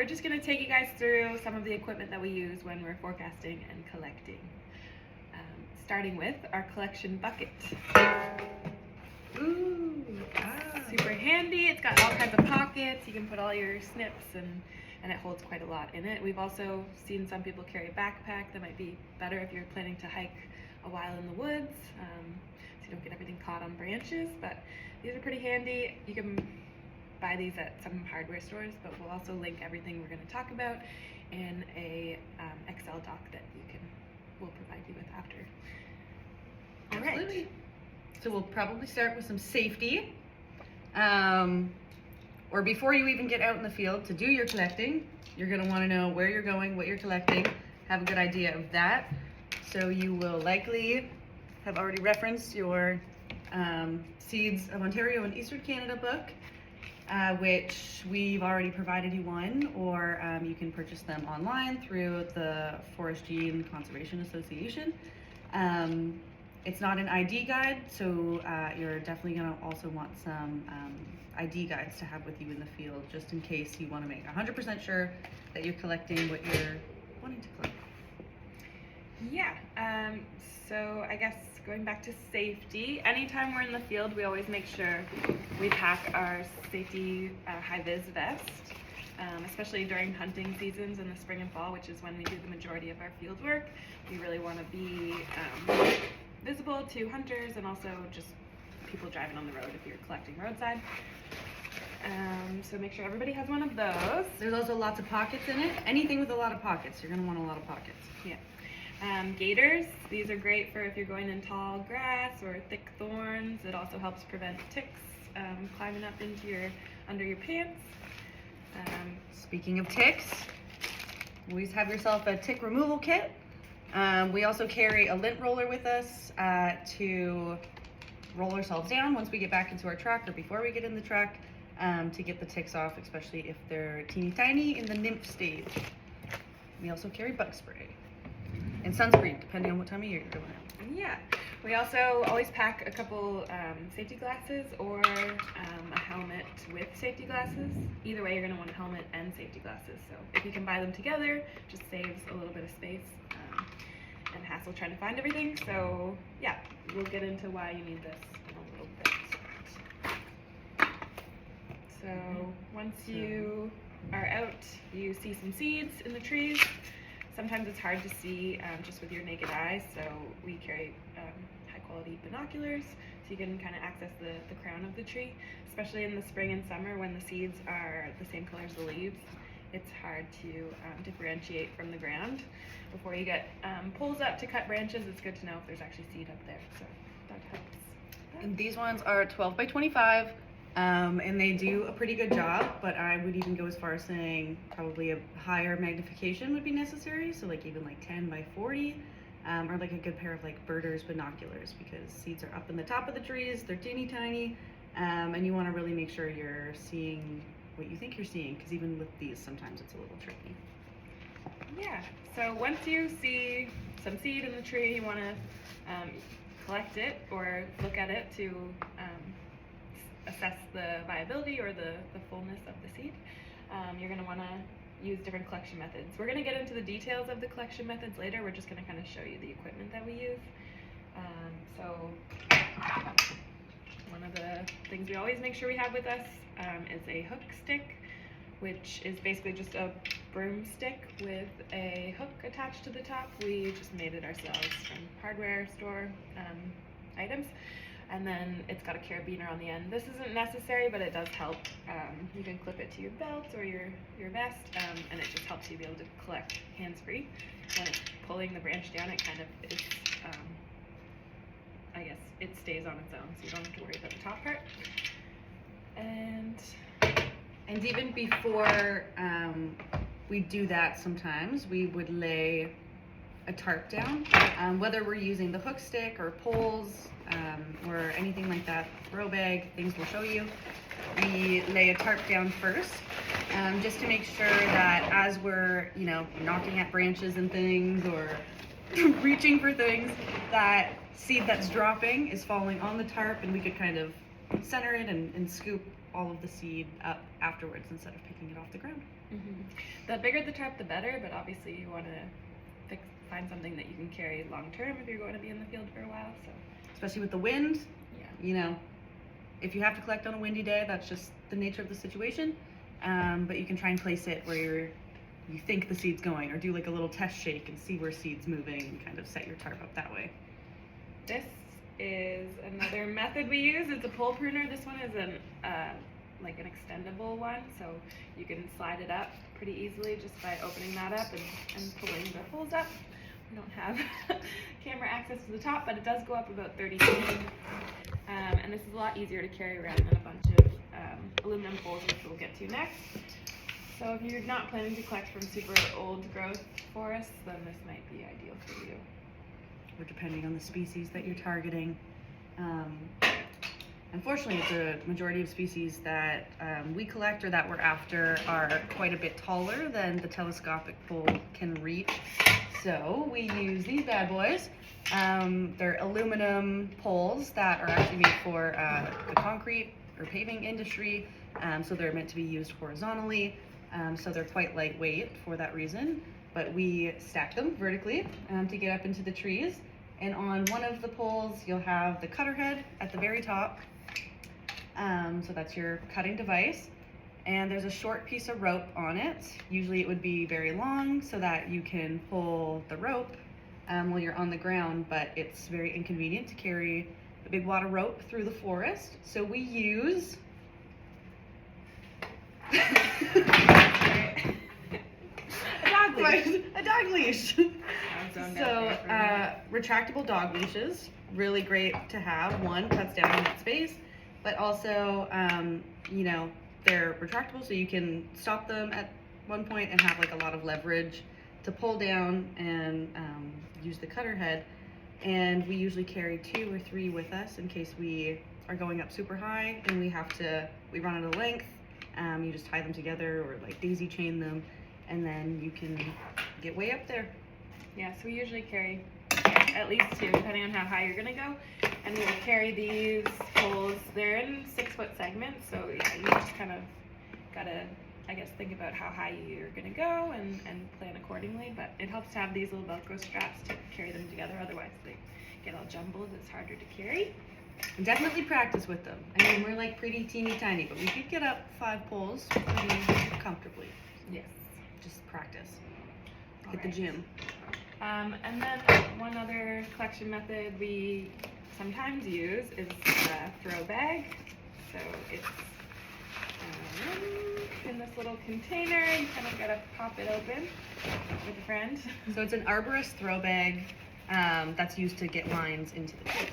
we're just going to take you guys through some of the equipment that we use when we're forecasting and collecting. Starting with our collection bucket. Ooh, Super handy. It's got all kinds of pockets. You can put all your snips and it holds quite a lot in it. We've also seen some people carry a backpack. That might be better if you're planning to hike a while in the woods, so you don't get everything caught on branches, but these are pretty handy. You can buy these at some hardware stores, but we'll also link everything we're going to talk about in a Excel doc that we'll provide you with after. All absolutely. right. So we'll probably start with some safety. Or before you even get out in the field to do your collecting, you're going to want to know where you're going, what you're collecting, have a good idea of that. So you will likely have already referenced your Seeds of Ontario and Eastern Canada book, which we've already provided you one, or you can purchase them online through the Forestry and Conservation Association. It's not an ID guide, so you're definitely going to also want some ID guides to have with you in the field, just in case you want to make 100% sure that you're collecting what you're wanting to collect. Yeah, so I guess going back to safety, anytime we're in the field, we always make sure we pack our safety high-vis vest, especially during hunting seasons in the spring and fall, which is when we do the majority of our field work. We really want to be visible to hunters and also just people driving on the road if you're collecting roadside. So make sure everybody has one of those. There's also lots of pockets in it. Anything with a lot of pockets, you're going to want a lot of pockets. Yeah. Gaiters, these are great for if you're going in tall grass or thick thorns. It also helps prevent ticks climbing up under your pants. Speaking of ticks, always have yourself a tick removal kit. We also carry a lint roller with us to roll ourselves down once we get back into our truck or before we get in the truck to get the ticks off, especially if they're teeny tiny in the nymph stage. We also carry bug spray and sunscreen, depending on what time of year you're going out. Yeah, we also always pack a couple safety glasses or a helmet with safety glasses. Either way, you're going to want a helmet and safety glasses. So if you can buy them together, it just saves a little bit of space and hassle trying to find everything. So yeah, we'll get into why you need this in a little bit. So once you are out, you see some seeds in the trees. Sometimes it's hard to see just with your naked eye, so we carry high quality binoculars so you can kind of access the crown of the tree, especially in the spring and summer when the seeds are the same color as the leaves. It's hard to differentiate from the ground. Before you get poles up to cut branches, it's good to know if there's actually seed up there, so that helps. And these ones are 12 by 25. And they do a pretty good job, but I would even go as far as saying probably a higher magnification would be necessary. So like even like 10 by 40, or like a good pair of like birders binoculars, because seeds are up in the top of the trees, they're teeny tiny, and you want to really make sure you're seeing what you think you're seeing, because even with these, sometimes it's a little tricky. Yeah, so once you see some seed in the tree, you want to collect it or look at it to assess the viability or the fullness of the seed. You're going to want to use different collection methods. We're going to get into the details of the collection methods later. We're just going to kind of show you the equipment that we use. So one of the things we always make sure we have with us is a hook stick, which is basically just a broomstick with a hook attached to the top. We just made it ourselves from hardware store items. And then it's got a carabiner on the end. This isn't necessary, but it does help. You can clip it to your belt or your vest, and it just helps you be able to collect hands-free. When it's pulling the branch down, it kind of is, I guess, it stays on its own, so you don't have to worry about the top part. And even before we do that, sometimes we would lay a tarp down, whether we're using the hook stick or poles or anything like that, throw bag, things we'll show you. We lay a tarp down first, just to make sure that as we're, knocking at branches and things or reaching for things, that seed that's dropping is falling on the tarp, and we could kind of center it and scoop all of the seed up afterwards instead of picking it off the ground. The bigger the tarp, the better, but obviously you want to find something that you can carry long term if you're going to be in the field for a while. So, especially with the wind, yeah, you know, if you have to collect on a windy day, that's just the nature of the situation. But you can try and place it where you think the seed's going, or do like a little test shake and see where seed's moving and kind of set your tarp up that way. This is another method we use. It's a pole pruner. This one is like an extendable one, so you can slide it up pretty easily just by opening that up and pulling the holes up. We don't have camera access to the top, but it does go up about 30 feet. And this is a lot easier to carry around than a bunch of aluminum poles, which we'll get to next. So if you're not planning to collect from super old growth forests, then this might be ideal for you. Or depending on the species that you're targeting. Unfortunately, the majority of species that we collect or that we're after are quite a bit taller than the telescopic pole can reach. So we use these bad boys. They're aluminum poles that are actually made for the concrete or paving industry. So they're meant to be used horizontally. So they're quite lightweight for that reason. But we stack them vertically to get up into the trees. And on one of the poles, you'll have the cutter head at the very top. So that's your cutting device. And there's a short piece of rope on it. Usually it would be very long so that you can pull the rope while you're on the ground, but it's very inconvenient to carry a big wad of rope through the forest. So we use a dog leash. So retractable dog leashes, really great to have. One, cuts down on that space, but also, you know, they're retractable, so you can stop them at one point and have like a lot of leverage to pull down and use the cutter head. And we usually carry 2 or 3 with us in case we are going up super high and we run out of length. You just tie them together or like daisy chain them, and then you can get way up there. Yeah, so we usually carry at least 2, depending on how high you're gonna go. And we'll carry these poles. They're in 6-foot segments, so yeah, you just kind of gotta, I guess, think about how high you're gonna go and plan accordingly. But it helps to have these little Velcro straps to carry them together. Otherwise, they get all jumbled. It's harder to carry. And definitely practice with them. I mean, we're like pretty teeny tiny, but we could get up 5 poles pretty comfortably. Yes. Just practice. All Hit right. the gym. And then one other collection method we sometimes use is a throw bag. So it's in this little container. You kind of gotta pop it open with a friend. So it's an arborist throw bag that's used to get lines into the trees.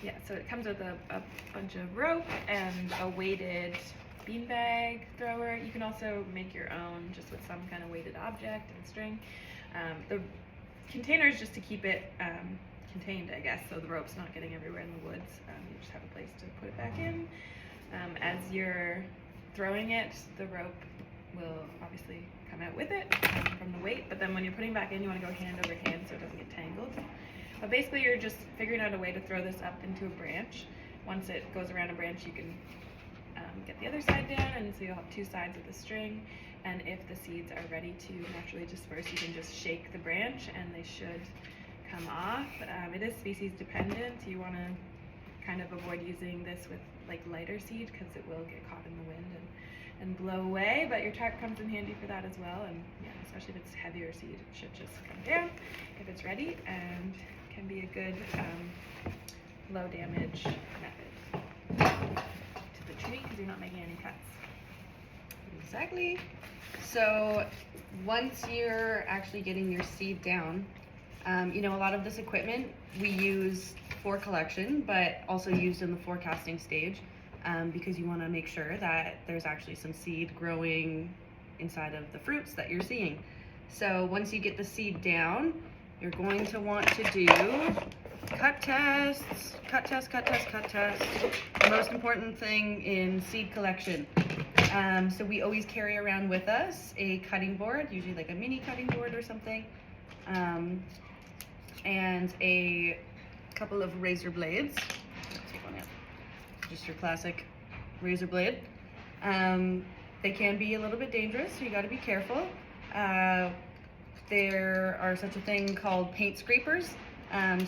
Yeah, so it comes with a bunch of rope and a weighted beanbag thrower. You can also make your own just with some kind of weighted object and string. The container is just to keep it contained, I guess, so the rope's not getting everywhere in the woods. You just have a place to put it back in. As you're throwing it, the rope will obviously come out with it from the weight, but then when you're putting back in, you want to go hand over hand so it doesn't get tangled. But basically, you're just figuring out a way to throw this up into a branch. Once it goes around a branch, you can get the other side down, and so you'll have 2 sides of the string. And if the seeds are ready to naturally disperse, you can just shake the branch and they should come off. It is species dependent. You want to kind of avoid using this with like lighter seed because it will get caught in the wind and blow away, but your tarp comes in handy for that as well. And yeah, especially if it's heavier seed, it should just come down if it's ready and can be a good low damage method to the tree because you're not making any cuts. Exactly. So once you're actually getting your seed down, you know, a lot of this equipment we use for collection, but also used in the forecasting stage because you want to make sure that there's actually some seed growing inside of the fruits that you're seeing. So once you get the seed down, you're going to want to do cut tests. The most important thing in seed collection. So we always carry around with us a cutting board, usually like a mini cutting board or something, and a couple of razor blades. Just your classic razor blade. They can be a little bit dangerous, so you got to be careful. There are such a thing called paint scrapers.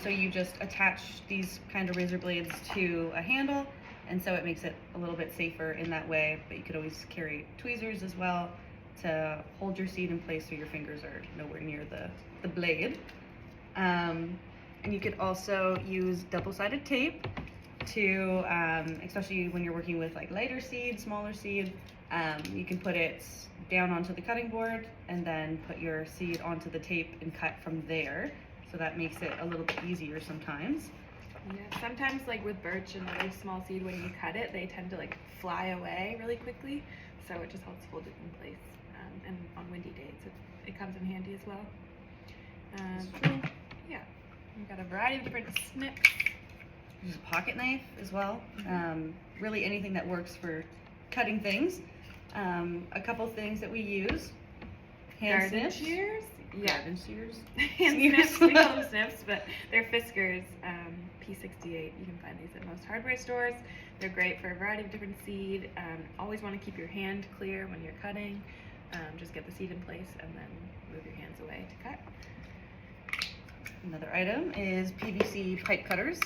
So you just attach these kind of razor blades to a handle, and so it makes it a little bit safer in that way. But you could always carry tweezers as well to hold your seed in place so your fingers are nowhere near the blade. And you could also use double-sided tape to, especially when you're working with like lighter seed, smaller seed, you can put it down onto the cutting board and then put your seed onto the tape and cut from there. So that makes it a little bit easier sometimes. Yeah, sometimes like with birch and other small seed, when you cut it, they tend to like fly away really quickly. So it just helps hold it in place. And on windy days, it comes in handy as well. Yeah, we've got a variety of different snips. There's a pocket knife as well. Really anything that works for cutting things. A couple things that we use. Garden shears. Yeah. Garden shears. Hand snips. We call them snips, but they're Fiskars P68. You can find these at most hardware stores. They're great for a variety of different seed. Always want to keep your hand clear when you're cutting. Just get the seed in place and then move your hands away to cut. Another item is PVC pipe cutters.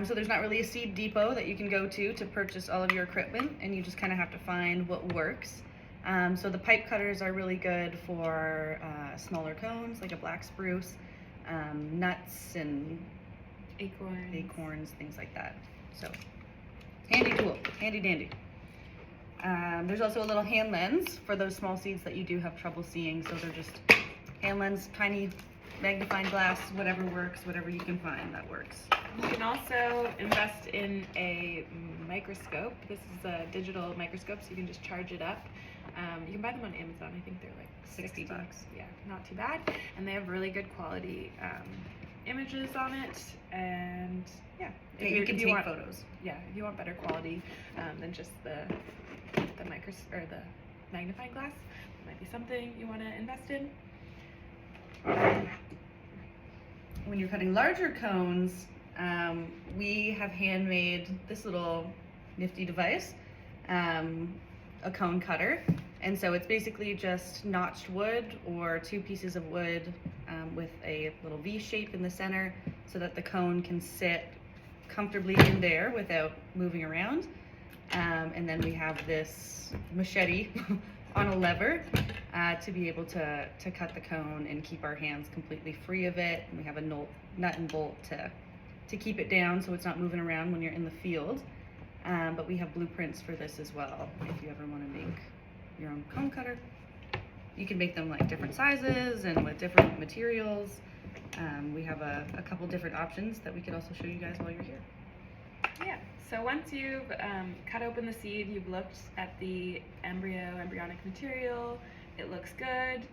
So there's not really a seed depot that you can go to purchase all of your equipment, and you just kind of have to find what works. So the pipe cutters are really good for smaller cones, like a black spruce, nuts and acorns, things like that. So handy tool, handy dandy. There's also a little hand lens for those small seeds that you do have trouble seeing. So they're just hand lens, tiny magnifying glass, whatever works, whatever you can find that works. You can also invest in a microscope. This is a digital microscope, so you can just charge it up. You can buy them on Amazon. I think they're like $60. Yeah, not too bad. And they have really good quality images on it. And yeah, You can take photos. Yeah, if you want better quality than just the magnifying glass, it might be something you want to invest in. When you're cutting larger cones, we have handmade this little nifty device, a cone cutter. And so it's basically just notched wood or two pieces of wood with a little V shape in the center so that the cone can sit comfortably in there without moving around. And then we have this machete on a lever to be able to cut the cone and keep our hands completely free of it. And we have a nut and bolt to keep it down so it's not moving around when you're in the field. But we have blueprints for this as well if you ever want to make your own cone cutter. You can make them like different sizes and with different materials. We have a couple different options that we could also show you guys while you're here. Yeah, so once you've cut open the seed, you've looked at the embryonic material, it looks good.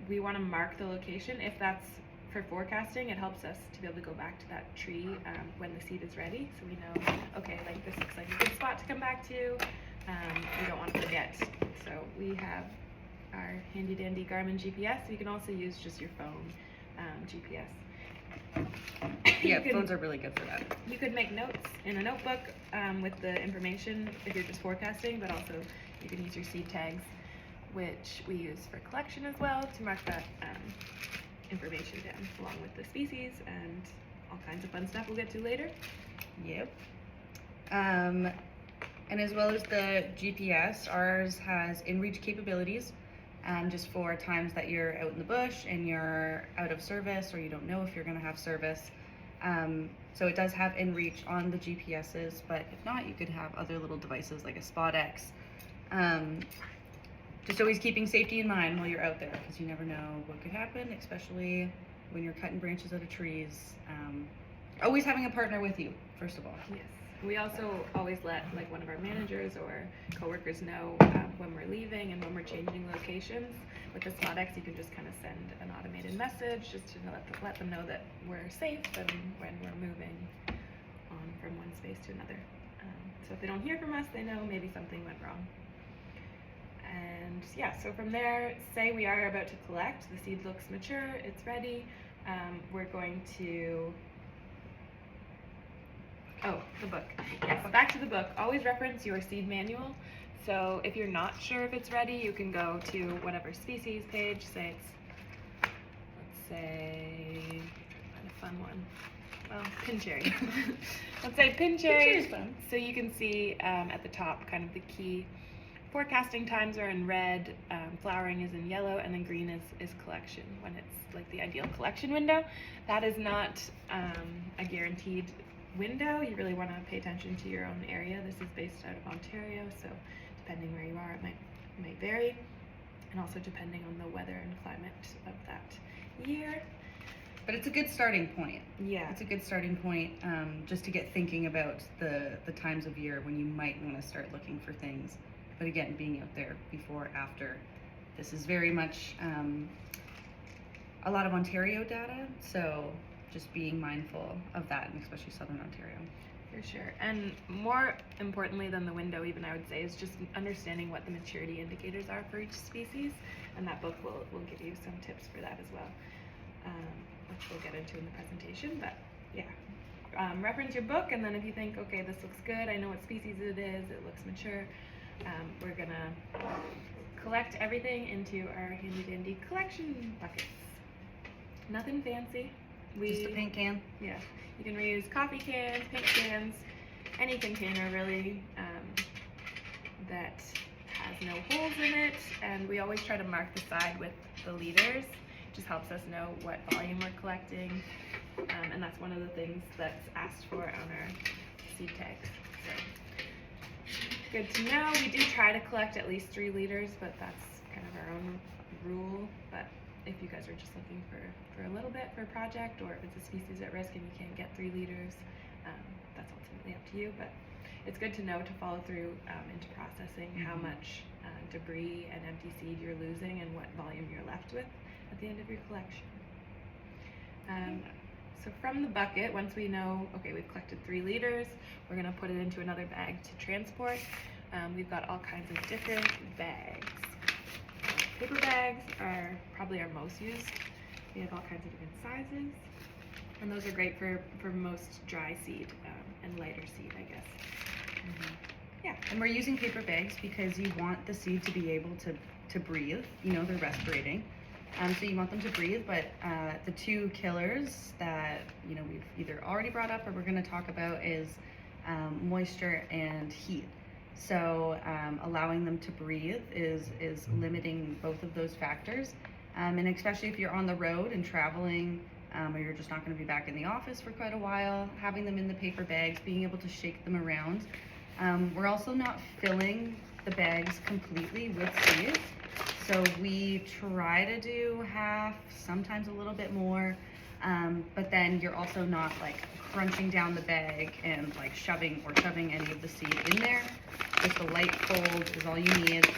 We want to mark the location. If that's for forecasting, it helps us to be able to go back to that tree when the seed is ready. So we know, okay, like this looks like a good spot to come back to. We don't want to forget. So we have our handy dandy Garmin GPS. You can also use just your phone GPS. Yeah, phones are really good for that. You could make notes in a notebook with the information if you're just forecasting, but also you can use your seed tags, which we use for collection as well, to mark that information down along with the species and all kinds of fun stuff we'll get to later. Yep. And as well as the GPS, ours has in-reach capabilities. Just for times that you're out in the bush and you're out of service or you don't know if you're going to have service. So it does have in-reach on the GPSs, but if not, you could have other little devices like a SpotX. Just always keeping safety in mind while you're out there, because you never know what could happen, especially when you're cutting branches out of trees. Always having a partner with you, first of all. Yes. We also always let like one of our managers or coworkers know when we're leaving and when we're changing locations. With the SpotX, you can just kind of send an automated message just to let them know that we're safe and when we're moving on from one space to another. So if they don't hear from us, they know maybe something went wrong. And yeah, so from there, say we are about to collect, the seed looks mature, it's ready. We're going to Oh, the book. Yes, back to the book. Always reference your seed manual. So if you're not sure if it's ready, you can go to whatever species page. Say it's, let's say, find a fun one. Well, pin cherry. Let's say pin cherry. Pin cherry's fun. So you can see at the top kind of the key forecasting times are in red, flowering is in yellow, and then green is collection when it's like the ideal collection window. That is not a guaranteed window. You really want to pay attention to your own area. This is based out of Ontario, so depending where you are, it might vary, and also depending on the weather and climate of that year. But it's a good starting point. Yeah. It's a good starting point just to get thinking about the times of year when you might want to start looking for things. But again, being out there before, after. This is very much a lot of Ontario data, so just being mindful of that, and especially Southern Ontario. For sure. And more importantly than the window, even I would say, is just understanding what the maturity indicators are for each species. And that book will give you some tips for that as well, which we'll get into in the presentation. But yeah, reference your book, and then if you think, okay, this looks good, I know what species it is, it looks mature, we're gonna collect everything into our handy dandy collection buckets. Nothing fancy. Just a paint can. Yeah, you can reuse coffee cans, paint cans, any container really that has no holes in it, and we always try to mark the side with the liters. It just helps us know what volume we're collecting, and that's one of the things that's asked for on our seed tags. So good to know. We do try to collect at least 3 liters, but that's kind of our own rule. But if you guys are just looking for a little bit for a project, or if it's a species at risk and you can't get 3 liters, that's ultimately up to you. But it's good to know to follow through into processing how much debris and empty seed you're losing and what volume you're left with at the end of your collection. So from the bucket, once we know, okay, we've collected 3 liters, we're gonna put it into another bag to transport. We've got all kinds of different bags. Paper bags are probably our most used. We have all kinds of different sizes, and those are great for most dry seed and lighter seed, I guess. Yeah. And we're using paper bags because you want the seed to be able to breathe. You know, they're respirating. So you want them to breathe, but the 2 killers that, you know, we've either already brought up or we're going to talk about is moisture and heat. So allowing them to breathe is limiting both of those factors. And especially if you're on the road and traveling, or you're just not going to be back in the office for quite a while, having them in the paper bags, being able to shake them around. We're also not filling the bags completely with seeds. So we try to do half, sometimes a little bit more, but then you're also not like crunching down the bag and like shoving any of the seed in there. Just a light fold is all you need.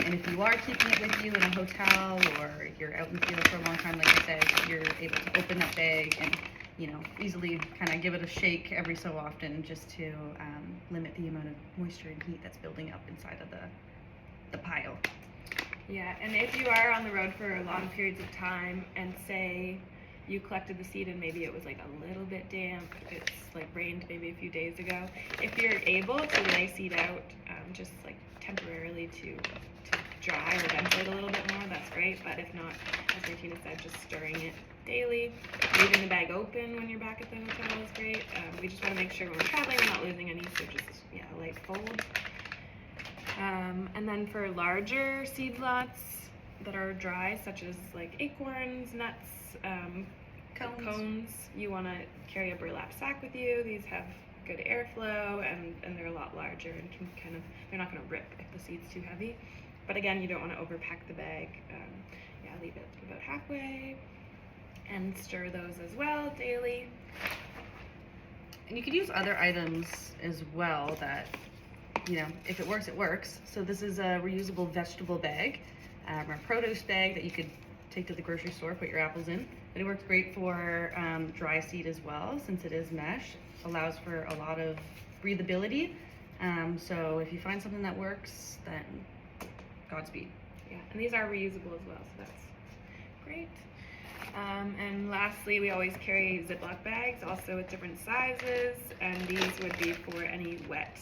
And if you are keeping it with you in a hotel, or you're out in the field for a long time, like I said, you're able to open that bag and, you know, easily kind of give it a shake every so often, just to limit the amount of moisture and heat that's building up inside of the pile. Yeah, and if you are on the road for long periods of time, and say you collected the seed and maybe it was like a little bit damp, it's like rained maybe a few days ago, if you're able to lay seed out just like temporarily to dry or ventilate a little bit more, that's great. But if not, as Martina said, just stirring it daily, leaving the bag open when you're back at the hotel is great. We just want to make sure when we're traveling we're not losing any, so just a light fold. And then for larger seed lots that are dry, such as like acorns, nuts, cones, you want to carry a burlap sack with you. These have good airflow, and they're a lot larger and can kind of, they're not going to rip if the seed's too heavy. But again, you don't want to overpack the bag. Leave it about halfway and stir those as well daily. And you could use other items as well that, you know, if it works, it works. So this is a reusable vegetable bag, or a produce bag that you could take to the grocery store, put your apples in. But it works great for dry seed as well, since it is mesh. Allows for a lot of breathability. So if you find something that works, then Godspeed. Yeah, and these are reusable as well, so that's great. And lastly, we always carry Ziploc bags, also with different sizes, and these would be for any wet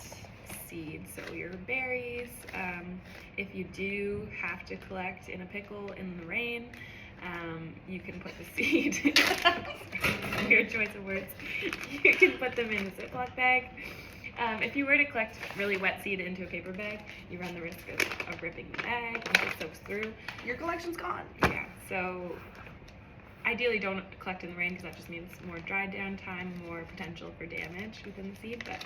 seeds, so your berries. If you do have to collect in a pickle in the rain, you can put the seed, weird choice of words, you can put them in a Ziploc bag. If you were to collect really wet seed into a paper bag, you run the risk of ripping the bag once it soaks through. Your collection's gone. Yeah, so ideally don't collect in the rain because that just means more dry down time, more potential for damage within the seed. But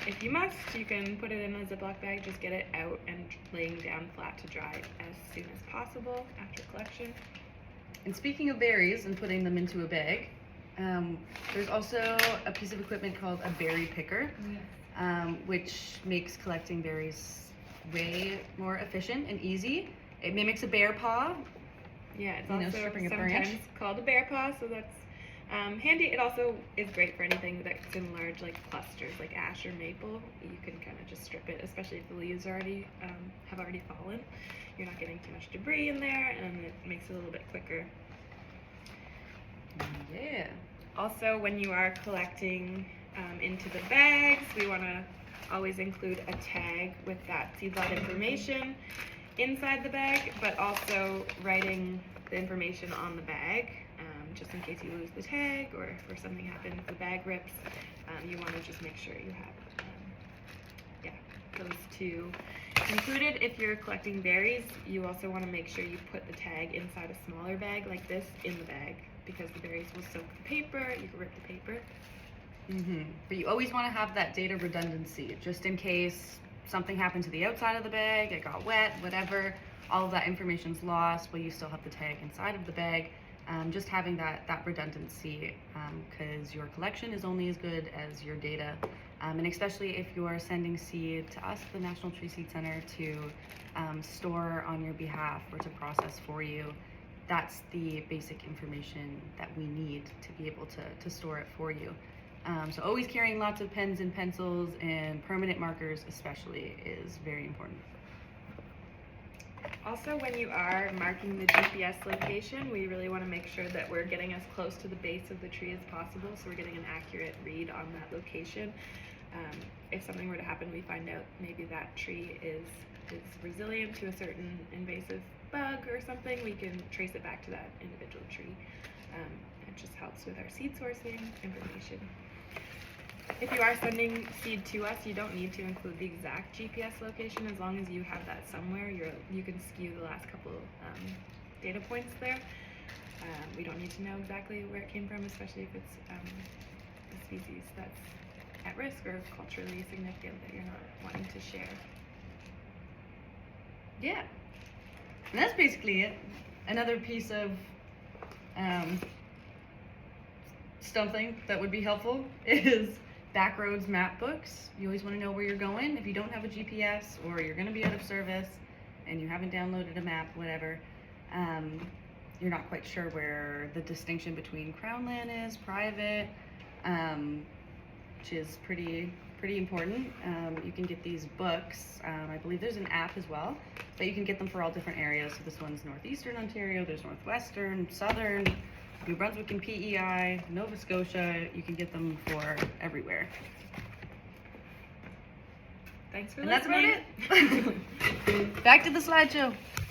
if you must, you can put it in a Ziploc bag, just get it out and laying down flat to dry as soon as possible after collection. And speaking of berries and putting them into a bag, there's also a piece of equipment called a berry picker, which makes collecting berries way more efficient and easy. It mimics a bear paw. Yeah, it's You know, also stripping a sometimes branch. called a bear paw, so that's handy. It also is great for anything that's in large like clusters, like ash or maple. You can kind of just strip it, especially if the leaves already have already fallen. You're not getting too much debris in there, and it makes it a little bit quicker. Yeah. Also, when you are collecting into the bags, we want to always include a tag with that seed lot information inside the bag, but also writing the information on the bag, just in case you lose the tag or if something happens, the bag rips. You want to just make sure you have those two included. If you're collecting berries, you also want to make sure you put the tag inside a smaller bag like this in the bag, because the berries will soak the paper. You can rip the paper. But you always want to have that data redundancy, just in case something happened to the outside of the bag, it got wet, whatever, all of that information's lost, but you still have the tag inside of the bag. Just having that redundancy, because your collection is only as good as your data. And especially if you're sending seed to us, the National Tree Seed Center, to store on your behalf or to process for you, that's the basic information that we need to be able to store it for you. So always carrying lots of pens and pencils and permanent markers especially is very important. Also, when you are marking the GPS location, we really want to make sure that we're getting as close to the base of the tree as possible, so we're getting an accurate read on that location. If something were to happen, we find out maybe that tree is resilient to a certain invasive bug or something, we can trace it back to that individual tree. It just helps with our seed sourcing information. If you are sending seed to us, you don't need to include the exact GPS location. As long as you have that somewhere, you can skew the last couple data points there. We don't need to know exactly where it came from, especially if it's a species that's at risk or culturally significant that you're not wanting to share. Yeah. And that's basically it. Another piece of something that would be helpful is backroads map books. You always want to know where you're going. If you don't have a GPS or you're going to be out of service and you haven't downloaded a map, whatever, you're not quite sure where the distinction between crown land is, private, which is pretty important. You can get these books. I believe there's an app as well, but you can get them for all different areas. So this one's northeastern Ontario, there's northwestern, southern, New Brunswick and PEI, Nova Scotia. You can get them for everywhere. Thanks for And listening. that's about it. Back to the slideshow.